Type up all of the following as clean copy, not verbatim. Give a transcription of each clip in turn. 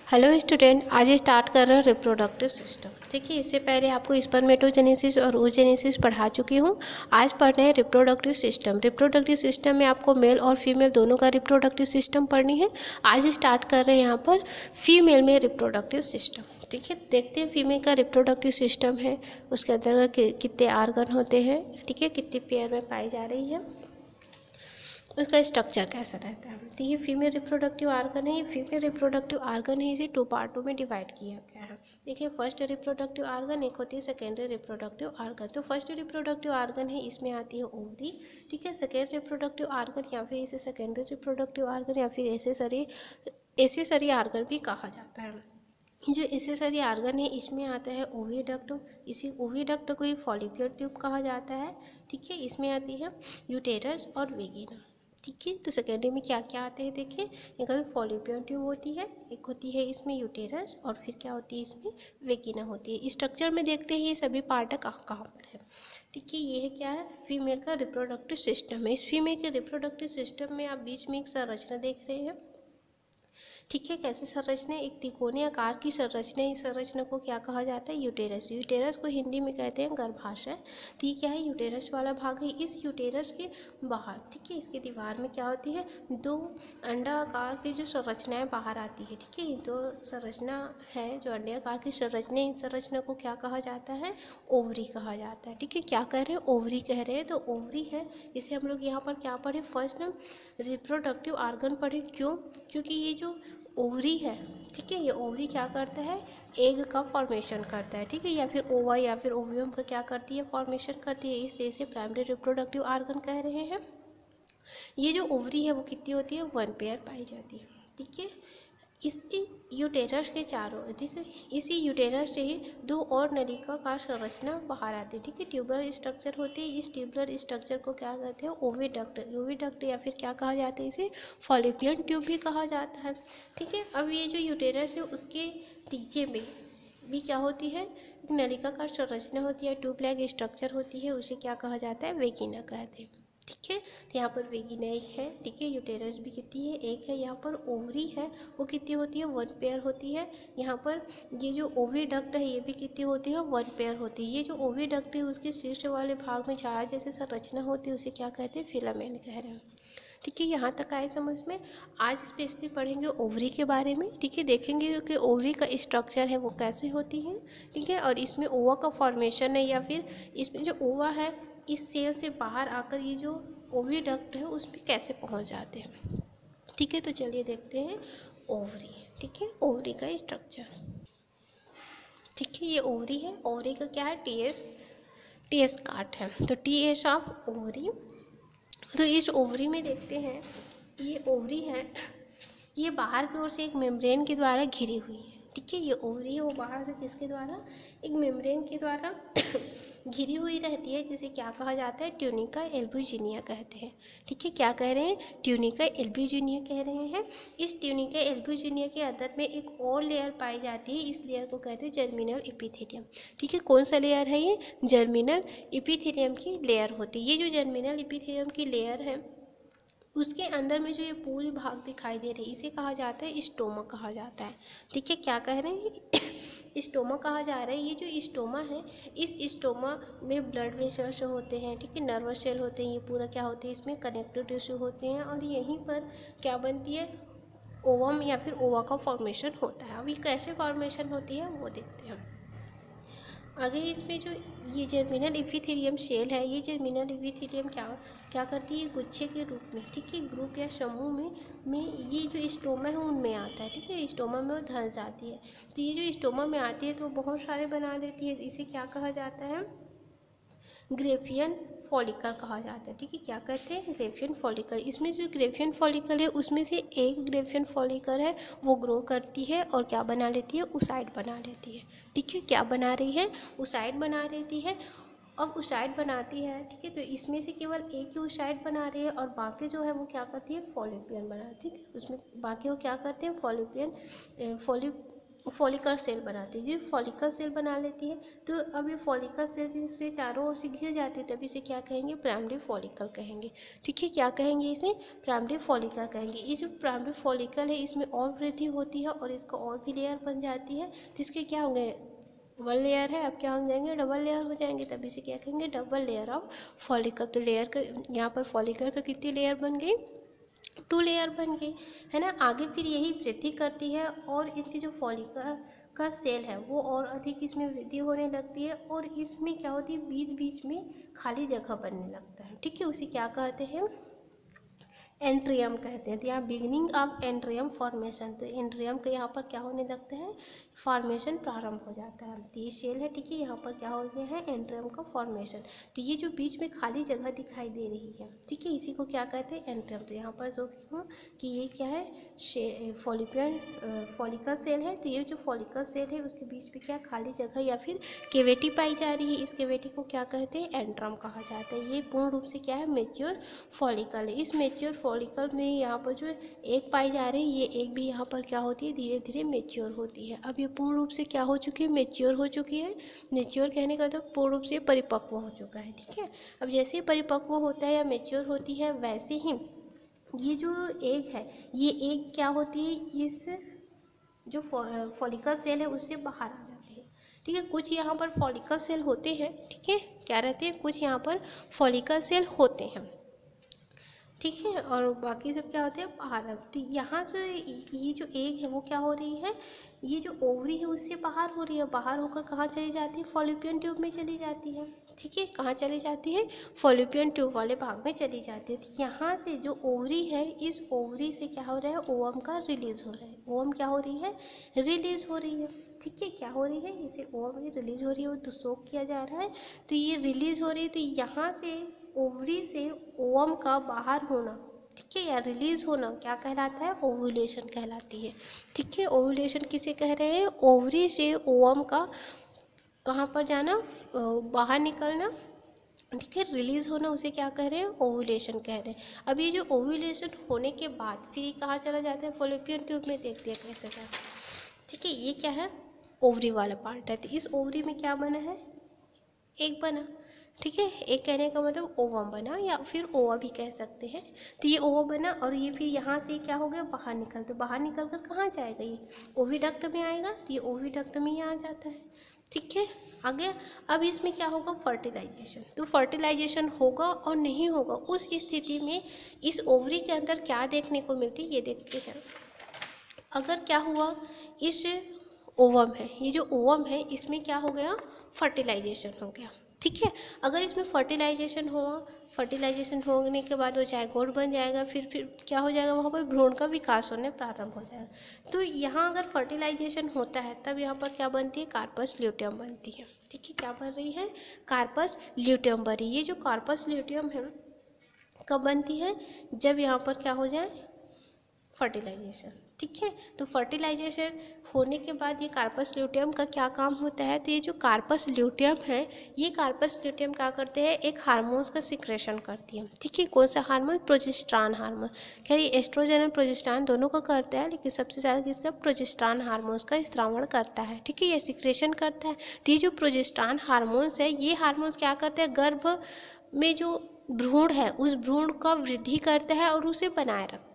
Hello student, आज start कर रहे हैं रिप्रोडक्टिव सिस्टम। देखिए, इससे पहले आपको स्पर्मेटोजेनेसिस और ooजेनेसिस पढ़ा चुकी हूँ। आज पढ़ रहे हैं रिप्रोडक्टिव सिस्टम। रिप्रोडक्टिव सिस्टम में आपको मेल और फीमेल दोनों का रिप्रोडक्टिव सिस्टम पढ़नी है। आज स्टार्ट कर रहे हैं यहाँ पर फीमेल में रिप्रोडक्टिव सिस्टम। ठीक है, देखते हैं फीमेल का रिप्रोडक्टिव सिस्टम है, उसके अंतर्गत कितने आर्गन होते हैं, ठीक है, कितनी पेयर में पाई जा रही है, उसका स्ट्रक्चर कैसा रहता है। तो ये फीमेल रिप्रोडक्टिव आर्गन है। ये फीमेल रिप्रोडक्टिव आर्गन है, इसे 2 पार्टों में डिवाइड किया गया है। देखिए, फर्स्ट रिप्रोडक्टिव आर्गन, एक होती है सेकेंडरी रिप्रोडक्टिव आर्गन। तो फर्स्ट रिप्रोडक्टिव आर्गन है, इसमें आती है ओवरी। ठीक है, सेकेंड रिप्रोडक्टिव आर्गन या फिर इसे सेकेंडरी रिप्रोडक्टिव आर्गन या फिर एसेसरी आर्गन भी कहा जाता है। जो एसेसरी आर्गन है, इसमें आता है ओविडक्ट। इसी ओविडक्ट को ही फॉलिक्यूलर ट्यूब कहा जाता है। ठीक है, इसमें आती है यूटेरस और वेगिना। ठीक है, तो सेकेंडरी में क्या क्या आते हैं देखिए, एक फॉलिक्यूलर ट्यूब होती है, एक होती है इसमें यूटेरस, और फिर क्या होती है इसमें वेगिना होती है। स्ट्रक्चर में देखते हैं ये सभी पार्ट कहाँ कहाँ पर है। ठीक है, ये है क्या है, फीमेल का रिप्रोडक्टिव सिस्टम है। इस फीमेल के रिप्रोडक्टिव सिस्टम में आप बीच में एक संरचना देख रहे हैं। ठीक है, कैसे संरचना, एक तिकोनी आकार की संरचना है। इस संरचना को क्या कहा जाता है, यूटेरस। यूटेरस को हिंदी में कहते हैं गर्भाशय। तो ये क्या है, यूटेरस वाला भाग है। इस यूटेरस के बाहर, ठीक है, इसके दीवार में क्या होती है, 2 अंडा आकार की जो संरचनाएं बाहर आती है। ठीक है, तो संरचना है जो अंडे आकार की संरचना, इन संरचना को क्या कहा जाता है, ओवरी कहा जाता है। ठीक है, क्या कह रहे हैं, ओवरी कह रहे हैं। तो ओवरी है, इसे हम लोग यहाँ पर क्या पढ़े, फर्स्ट रिप्रोडक्टिव आर्गन पढ़े। क्यों, क्योंकि ये जो ओवरी है, ठीक है, ये ओवरी क्या करता है, एग का फॉर्मेशन करता है। ठीक है, या फिर ओवा या फिर ओवियम का क्या करती है, फॉर्मेशन करती है। इस तरह से प्राइमरी रिप्रोडक्टिव आर्गन कह रहे हैं। ये जो ओवरी है वो कितनी होती है, 1 पेयर पाई जाती है। ठीक है, इस यूटेरस के चारों, ठीक है, इसी यूटेरस से ही 2 और नलिकाकार संरचना बाहर आती है। ठीक है, ट्यूबुलर स्ट्रक्चर होती है। इस ट्यूबुलर स्ट्रक्चर को क्या कहते हैं, ओविडक्ट। ओविडक्ट या फिर क्या कहा जाता है, इसे फॉलिपियन ट्यूब भी कहा जाता है। ठीक है, अब ये जो यूटेरस है उसके नीचे में भी क्या होती है, एक नलिकाकार संरचना होती है, ट्यूब लाइक स्ट्रक्चर होती है, उसे क्या कहा जाता है, वेगिना कहते हैं। ठीक है, तो यहाँ पर वेगिना एक है। ठीक है, यूटेरस भी कितनी है, एक है। यहाँ पर ओवरी है, वो कितनी होती है, 1 पेयर होती है। यहाँ पर ये जो ओविडक्ट है, ये भी कितनी होती है, 1 पेयर होती है। ये जो ओविडक्ट है उसके शीर्ष वाले भाग में छाया जैसे संरचना होती है, उसे क्या कहते हैं, फिलामेंट कह रहे हैं। ठीक है, यहाँ तक आए समझ में। आज स्पेशली पढ़ेंगे ओवरी के बारे में। ठीक है, देखेंगे कि ओवरी का स्ट्रक्चर है वो कैसे होती है। ठीक है, और इसमें ओवा का फॉर्मेशन है, या फिर इसमें जो ओवा है इस सेल से बाहर आकर ये जो ओविडक्ट है उसमें कैसे पहुंच जाते हैं। ठीक है, तो चलिए देखते हैं ओवरी। ठीक है, ओवरी का स्ट्रक्चर। ठीक है, ये ओवरी है। ओवरी का क्या है, टीएस काट है, तो टीएस ऑफ ओवरी। तो इस ओवरी में देखते हैं, ये ओवरी है, ये बाहर की ओर से एक मेम्ब्रेन के द्वारा घिरी हुई है। ठीक है, ये ओवरी है, वो बाहर से किसके द्वारा, एक मेम्ब्रेन के द्वारा घिरी हुई रहती है, जिसे क्या कहा जाता है, ट्यूनिका एल्बुजिनिया कहते हैं। ठीक है, क्या कह रहे हैं, ट्यूनिका एल्बुजिनिया कह रहे हैं। इस ट्यूनिका एल्बुजिनिया के अंदर में एक और लेयर पाई जाती है, इस लेयर को कहते हैं जर्मिनल एपिथेलियम। ठीक है, कौन सा लेयर है ये, जर्मिनल एपिथेलियम की लेयर होती है। ये जो जर्मिनल एपिथेलियम की लेयर है उसके अंदर में जो ये पूरी भाग दिखाई दे रही है, इसे कहा जाता है स्टोमा कहा जाता है। ठीक है, क्या कह रहे हैं, स्टोमा कहा जा रहा है। ये जो स्टोमा है, इस स्टोमा में ब्लड वेसल्स होते हैं, ठीक है, नर्वस सेल होते हैं, ये पूरा क्या होते हैं, इसमें कनेक्टिव टिश्यू होते हैं, और यहीं पर क्या बनती है, ओवम या फिर ओवा का फॉर्मेशन होता है। अब ये कैसे फॉर्मेशन होती है वो देखते हैं आगे। इसमें जो ये जर्मिनल एपिथेलियम सेल है, ये जर्मिनल एपिथेलियम क्या करती है, गुच्छे के रूप में, ठीक है, ग्रुप या समूह में ये जो स्टोमा है उनमें आता है। ठीक है, स्टोमा में वो धंस जाती है। तो ये जो स्टोमा में आती है तो बहुत सारे बना देती है, इसे क्या कहा जाता है, ग्रेफियन फॉलिकल कहा जाता है। ठीक है, क्या कहते हैं, ग्रेफियन फॉलिकल। इसमें जो ग्रेफियन फॉलिकल है उसमें से एक ग्रेफियन फॉलिकल है वो ग्रो करती है और क्या बना लेती है, ओसाइट बना लेती है। ठीक है, क्या बना रही है, ओसाइट बना लेती है। अब ओसाइट बनाती है, ठीक है, तो इसमें से केवल एक ही ओसाइट बना रही है, और बाकी जो है वो क्या करती है, फॉलिपियन बनाती है। उसमें बाकी वो क्या करते हैं, फॉलिकल सेल बनाती है। जो फॉलिकल सेल बना लेती है तो अब ये फॉलिकल सेल से चारों ओर से घिर जाती है, तभी इसे क्या कहेंगे, प्राइमरी फॉलिकल कहेंगे। ठीक है, क्या कहेंगे इसे, प्राइमरी फॉलिकल कहेंगे। ये जो प्राइमरी फॉलिकल है इसमें और वृद्धि होती है और इसका और भी लेयर बन जाती है, तो इसके क्या होंगे, वन लेयर है, अब क्या हो जाएंगे, डबल लेयर हो जाएंगे, तभी इसे क्या कहेंगे, डबल लेयर ऑफ फॉलिकल। तो लेयर का यहाँ पर फॉलिकल का कितनी लेयर बन गई, 2 लेयर बन गई, है ना। आगे फिर यही वृद्धि करती है और इसकी जो फॉलिकल का सेल है वो और अधिक इसमें वृद्धि होने लगती है और इसमें क्या होती है, बीच बीच में खाली जगह बनने लगता है। ठीक है, उसे क्या कहते हैं, एंट्रियम कहते हैं। तो यहाँ बिगिनिंग ऑफ एंट्रियम फॉर्मेशन, तो एंट्रियम के यहाँ पर क्या होने लगता है, फॉर्मेशन प्रारंभ हो जाता है। तो ये शेल है, ठीक है, यहाँ पर क्या हो गया है, एंट्रियम का फॉर्मेशन। तो ये जो बीच में खाली जगह दिखाई दे रही है, ठीक है, इसी को क्या कहते हैं, एंट्रियम। तो यहाँ पर जो कि ये क्या है, फॉलिकल सेल है। तो ये जो फॉलिकल सेल है उसके बीच में क्या खाली जगह या फिर केविटी पाई जा रही है, इस केविटी को क्या कहते हैं, एंट्रम कहा जाता है। ये पूर्ण रूप से क्या है, मेच्योर फॉलिकल है। इस मेच्योर फॉलिकल में यहाँ पर जो एक पाई जा रही है, ये एक भी यहाँ पर क्या होती है, धीरे धीरे मेच्योर होती है। अब ये पूर्ण रूप से क्या हो चुकी है, मेच्योर हो चुकी है। मेच्योर कहने का तो पूर्ण रूप से परिपक्व हो चुका है। ठीक है, अब जैसे परिपक्व होता है या मेच्योर होती है, वैसे ही ये जो एग है, ये एग क्या होती है, इस जो फॉलिकल सेल है उससे बाहर आ जाती है। ठीक है, कुछ यहाँ पर फॉलिकल सेल होते हैं, ठीक है, क्या रहते हैं, कुछ यहाँ पर फॉलिकल सेल होते हैं, ठीक है, और बाकी सब क्या होते हैं, बाहर। तो यहाँ से ये जो एग है वो क्या हो रही है, ये जो ओवरी है उससे बाहर हो रही है, बाहर होकर कहाँ चली जाती है, फॉलिपियन ट्यूब में चली जाती है। ठीक है, कहाँ चली जाती है, फॉलिपियन ट्यूब वाले भाग में चली जाती है। तो यहाँ से जो ओवरी है, इस ओवरी से क्या हो रहा है, ओवम का रिलीज हो रहा है। ओवम क्या हो रही है, रिलीज हो रही है। ठीक है, क्या हो रही है, इसे ओवम की रिलीज हो रही है, वो तो सोक किया जा रहा है, तो ये रिलीज हो रही है। तो यहाँ से ओवरी से ओवम का बाहर होना, ठीक है, या रिलीज होना क्या कहलाता है, ओव्यूलेशन कहलाती है। ठीक है, ओव्यूलेशन किसे कह रहे हैं, ओवरी से ओवम का कहाँ पर जाना, बाहर निकलना। ठीक है, रिलीज होना उसे क्या कह रहे हैं, ओव्यूलेशन कह रहे हैं। अब ये जो ओव्यूलेशन होने के बाद फिर ये कहाँ चला जाता है, फॉलोपियन ट्यूब में, देखते हैं कैसे जाता है। ठीक है, ये क्या है, ओवरी वाला पार्ट है। तो इस ओवरी में क्या बना है, एक बना। ठीक है, एक कहने का मतलब ओवम बना या फिर ओवा भी कह सकते हैं। तो ये ओवा बना और ये फिर यहाँ से क्या हो गया, बाहर निकल, तो बाहर निकल कर कहाँ जाएगा, ये ओविडक्ट में आएगा। तो ये ओविडक्ट में ही आ जाता है। ठीक है, आगे अब इसमें क्या होगा, फर्टिलाइजेशन। तो फर्टिलाइजेशन होगा और नहीं होगा, उस स्थिति में इस ओवरी के अंदर क्या देखने को मिलती है, ये देखते हैं। अगर क्या हुआ, इस ओवम है, ये जो ओवम है इसमें क्या हो गया, फर्टिलाइजेशन हो गया। ठीक है, अगर इसमें फर्टिलाइजेशन हुआ, फर्टिलाइजेशन होने के बाद वो जायगोट बन जाएगा, फिर क्या हो जाएगा, वहाँ पर भ्रूण का विकास होने प्रारंभ हो जाएगा। तो यहाँ अगर फर्टिलाइजेशन होता है तब यहाँ पर क्या बनती है, कार्पस ल्यूटियम बनती है। ठीक है, क्या बन रही है, कार्पस ल्यूटियम बन रही है। ये जो कार्पस ल्यूटियम है कब बनती है, जब यहाँ पर क्या हो जाए, फर्टिलाइजेशन। ठीक है, तो फर्टिलाइजेशन होने के बाद ये कार्पस ल्यूटियम का क्या काम होता है, तो ये जो कार्पस ल्यूटियम है, ये कार्पस ल्यूटियम क्या करते हैं, एक हार्मोन्स का सिक्रेशन करती है। ठीक है, कौन सा हार्मोन, प्रोजेस्टेरॉन हार्मोन। क्या ये एस्ट्रोजन और प्रोजेस्टेरॉन दोनों का करता है, लेकिन सबसे ज़्यादा किसका, प्रोजेस्टेरॉन हार्मोन्स का स्त्रावण करता है। ठीक है, ये सिक्रेशन करता है। तो ये जो प्रोजेस्टेरॉन हार्मोन्स है, ये हार्मोन्स क्या करते हैं, गर्भ में जो भ्रूण है उस भ्रूण का वृद्धि करता है और उसे बनाए रखता है।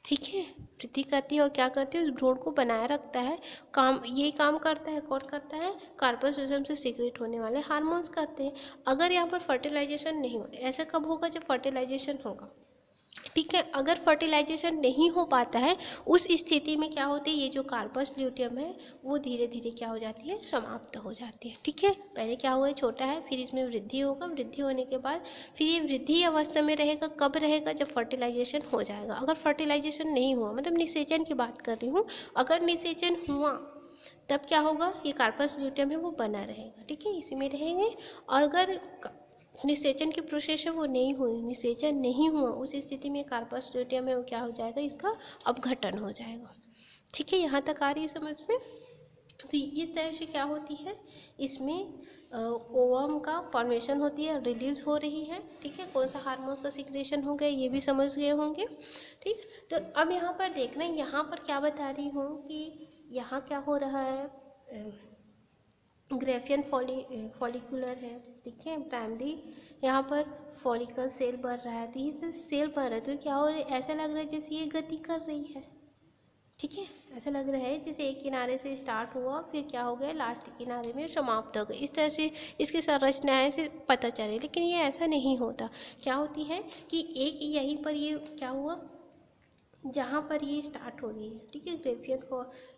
ठीक है, वृद्धि करती है और क्या करती है, उस भ्रूण को बनाए रखता है। काम ये काम करता है, कौन करता है, कार्पस ल्यूटियम से सीक्रेट होने वाले हार्मोन्स करते हैं। अगर यहाँ पर फर्टिलाइजेशन नहीं हो, ऐसा कब होगा, जब फर्टिलाइजेशन होगा। ठीक है, अगर फर्टिलाइजेशन नहीं हो पाता है, उस स्थिति में क्या होती है, ये जो कार्पस ल्यूटियम है वो धीरे धीरे क्या हो जाती है, समाप्त हो जाती है। ठीक है, पहले क्या हुआ है, छोटा है, फिर इसमें वृद्धि होगा, वृद्धि होने के बाद फिर ये वृद्धि अवस्था में रहेगा, कब रहेगा, जब फर्टिलाइजेशन हो जाएगा। अगर फर्टिलाइजेशन नहीं हुआ, मतलब निषेचन की बात कर रही हूँ, अगर निषेचन हुआ तब क्या होगा, ये कार्पस ल्यूटियम है वो बना रहेगा। ठीक है, इसी में रहेंगे। और अगर निषेचन की प्रोसेस है वो नहीं हुई, निषेचन नहीं हुआ, उस स्थिति में कार्पस ल्यूटियम है वो क्या हो जाएगा, इसका अपघटन हो जाएगा। ठीक है, यहाँ तक आ रही है समझ में। तो इस तरह से क्या होती है, इसमें ओवम का फॉर्मेशन होती है, रिलीज हो रही है। ठीक है, कौन सा हार्मोन्स का सिक्रेशन हो गया ये भी समझ गए होंगे। ठीक, तो अब यहाँ पर देखना, यहाँ पर क्या बता रही हूँ कि यहाँ क्या हो रहा है, ग्रेफियन फॉलिकुलर है। ठीक है, प्राइमरी यहाँ पर फॉलिकल सेल बढ़ रहा है, तो ये सेल बढ़ रहा है तो क्या हो रहा है, ऐसा लग रहा है जैसे ये गति कर रही है। ठीक है, ऐसा लग रहा है जैसे एक किनारे से स्टार्ट हुआ फिर क्या हो गया लास्ट किनारे में समाप्त हो गई। इस तरह से इसकी संरचनाएं से पता चले, लेकिन ये ऐसा नहीं होता। क्या होती है कि एक यहीं पर ये क्या हुआ, जहाँ पर ये स्टार्ट हो रही है। ठीक है,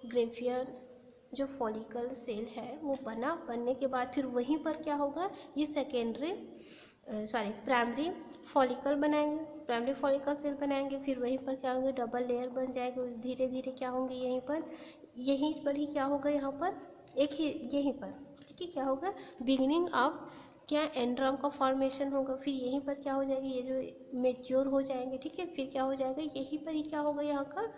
ग्रेफियन जो फॉलिकल सेल है वो बनने के बाद फिर वहीं पर क्या होगा, ये प्राइमरी फॉलिकल बनाएंगे, प्राइमरी फॉलिकल सेल बनाएंगे, फिर वहीं पर क्या होंगे, डबल लेयर बन जाएगा। धीरे धीरे क्या होंगे, यहीं पर ही क्या होगा, यहाँ पर एक ही यहीं पर। ठीक है, क्या होगा, बिगिनिंग ऑफ क्या एंड्रम का फॉर्मेशन होगा, फिर यहीं पर क्या हो जाएगा, ये जो मेच्योर हो जाएंगे। ठीक है, फिर क्या हो जाएगा, यहीं पर ही क्या होगा, यहाँ का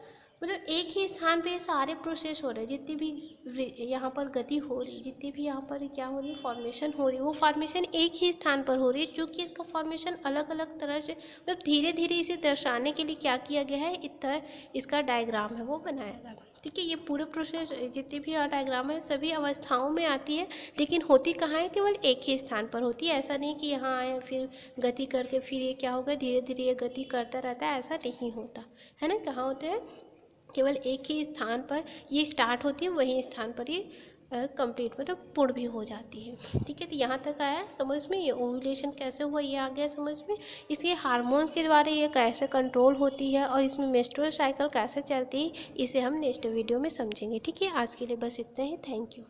मतलब एक ही स्थान पे सारे प्रोसेस हो रहे हैं, जितनी भी यहाँ पर गति हो रही, जितनी भी यहाँ पर क्या हो रही है, फॉर्मेशन हो रही है, वो फॉर्मेशन एक ही स्थान पर हो रही है। क्योंकि इसका फॉर्मेशन अलग अलग तरह से मतलब धीरे धीरे इसे दर्शाने के लिए क्या किया गया है, इतना इसका डायग्राम है वो बनाया गया। ठीक है, ये पूरे प्रोसेस जितने भी यहाँ डायग्राम है सभी अवस्थाओं में आती है, लेकिन होती कहाँ है, केवल एक ही स्थान पर होती है। ऐसा नहीं कि यहाँ आए फिर गति करके फिर ये क्या होगा, धीरे धीरे ये गति करता रहता है, ऐसा नहीं होता है ना। कहाँ होते हैं, केवल एक ही स्थान पर ये स्टार्ट होती है, वही स्थान पर ये कंप्लीट मतलब पूर्ण भी हो जाती है। ठीक है, तो यहाँ तक आया समझ में, ये ओव्यूलेशन कैसे हुआ ये आ गया समझ में। इसके हार्मोन्स के द्वारा ये कैसे कंट्रोल होती है और इसमें मेंस्ट्रुअल साइकिल कैसे चलती है, इसे हम नेक्स्ट वीडियो में समझेंगे। ठीक है, आज के लिए बस इतना ही। Thank you.